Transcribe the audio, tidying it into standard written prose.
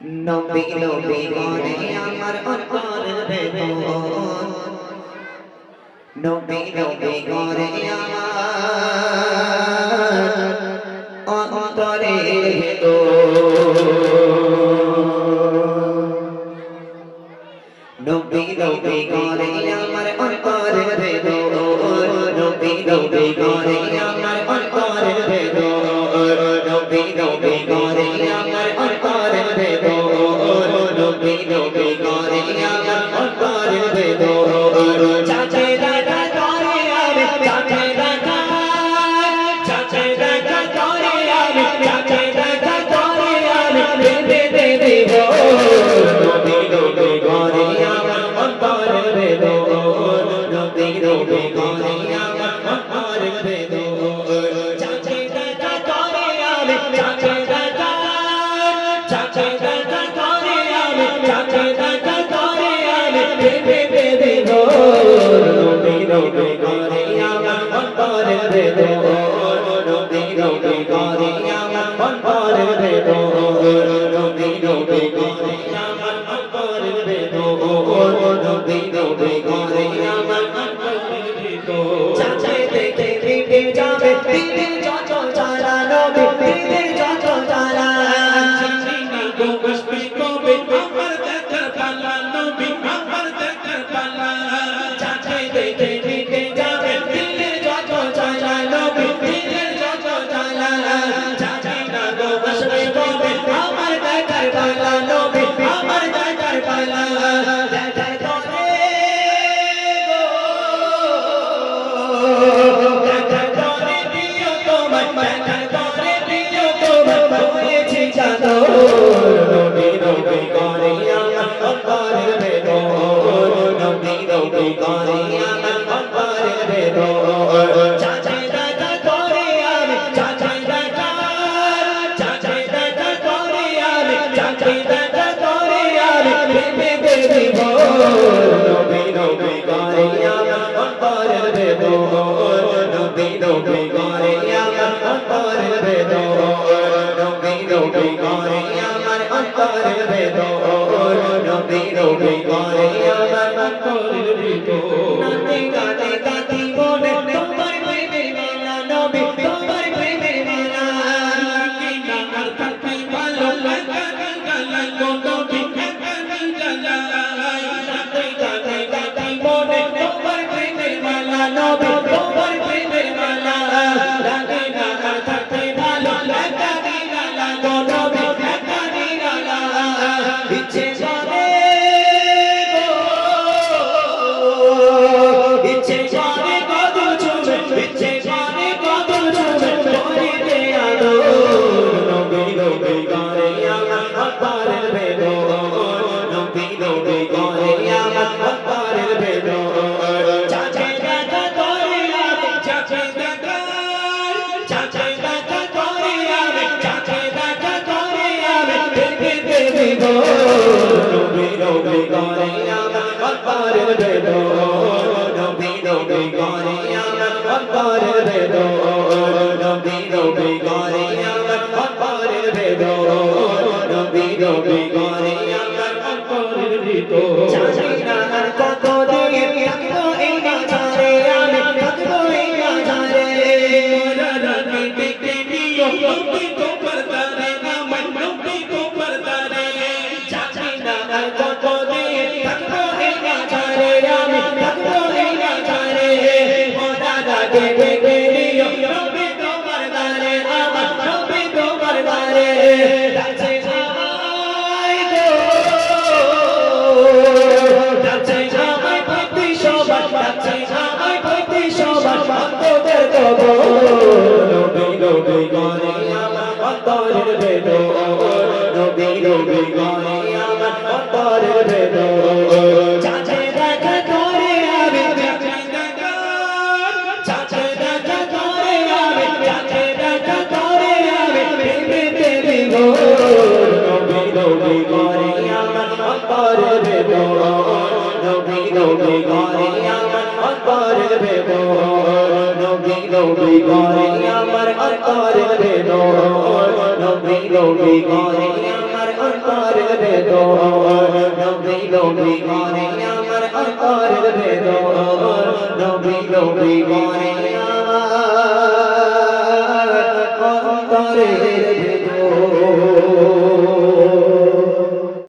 নবী নবী করে আমার অন্তরের ভেতর, নবী নবী করে আমার অন্তরের ভেতর, নবী নবী করে আমার অন্তরের ভেতর, নবী নবী করে আমার অন্তরের ভেতর, নবী নবী করে আমার অন্তরের ভেতর, নবী নবী করে আমার অন্তরের ভেতর, চাচে দেখা করে আমি চাচে দেখা, চাচে দেখা করে আমি চাচে দেখা করে আমি বেঁধে দেব, নবী নবী করে আমার অন্তরের ভেতর, নবী নবী করে আমার অন্তরের ভেতর, চাচে দেখা করে আমি চাচে দেখা, চাচে দেখা করে আমি চাচে দেখা করে আমি বেঁধে দেব, নবী নবী করে আমার অন্তরের ভেতর, নবী নবী করে আমার অন্তরের ভেতর, নবী নবী করে আমার অন্তরের ভেতর, নবী নবী করে আমার অন্তরের ভেতর, চাচে দেখে মিটে যাবে দিনের যত জ্বালা, নবী দিনের যত জ্বালা, চিনি গো বসবে কবে আমার দেখার পালা, নবী আমার দেখার পালা, চাচে দেখে মিটে যাবে দিনের যত জ্বালা, নবী দিনের যত জ্বালা, চাচে না গো বসবে কবে আমার দেখার পালা, নবী আমার দেখার পালা, দেখার করে গো, দেখার করে দিও তোমার, দেখার করে দিও তোমার হয়েছে জানো, নবী নবী করে আমার অন্তরের ভেতর, নবী নবী করে আমার অন্তরের ভেতর, চাচে দেখা করে আমি চাচে দেখা, চাচে দেখা করে আমি চাচে দেখা করে আমি বেঁধে দেব, নবী নবী করে আমার অন্তরের ভেতর, নবী নবী করে আমার অন্তরের ভেতর, নবী নবী করে আমার অন্তরের ভেতর, নবী নবী করে আমার অন্তরের ভেতর, নাতে গাতে গাতি বলে তোমার প্রেমের মেলা, নবী তোমার প্রেমের মেলা, কি না আর থাকতে ভালো লাগা গালা গো নবী গালা, নাতে গাতে গাতি বলে তোমার প্রেমের মেলা, নবী তোমার প্রেমের মেলা, লাগে না আর থাকতে ভালো লাগা গালা গো নবী গালা, ইচ্ছে করে গো, ইচ্ছে করে কদম চুমে, ইচ্ছে করে কদম চুমে করিতে আলো, নবী নবী করে আমার অন্তরের ভেতর, নবী নবী করে আমার অন্তরের ভেতর, চাচে দেখা করে আমি চাচে দেখা, চাচে দেখা করে আমি চাচে দেখা করে আমি বেঁধে দেব, নবী নবী করে আমার অন্তরের ভেতর, নবী নবী করে আমার অন্তরের ভেতর, নবী নবী করে আমার অন্তরের ভেতর, নবী নবী করে আমার অন্তরের ভেতর, জানি না আর কত দিন থাকবো এই বাজারে, আমি থাকবো এই বাজারে, রানী দেখে নিও নবী তোমার দারে, আমার নবী তোমার দারে, জানি না আর কত দিন থাকবো এই বাজারে, আমি থাকবো এই বাজারে, রানী দেখে নিও নবী তোমার দারে, আমার নবী তোমার দারে, ডাকছে আমায় গো, ডাকছে আমায় প্রতি সবার, ডাকছে আমায় প্রতি সবার ভক্তদের কবর, নবী নবী করে আমার অন্তরের ভেতর, নবী নবী করে আমার অন্তরের ভেতর, চাচে দেখা করে আমি চাচে দেখা, চাচে দেখা করে আমি চাচে দেখা করে আমি বেঁধে দেব, নবী নবী করে আমার অন্তরের ভেতর, নবী নবী করে আমার অন্তরের ভেতর, নবী নবী করে আমার অন্তরের ভেতর, নবী নবী করে আমার অন্তরের ভেতর নবী নবী করে আমার অন্তরের ভেতর নবী নবী করে আমার অন্তরের ভেতর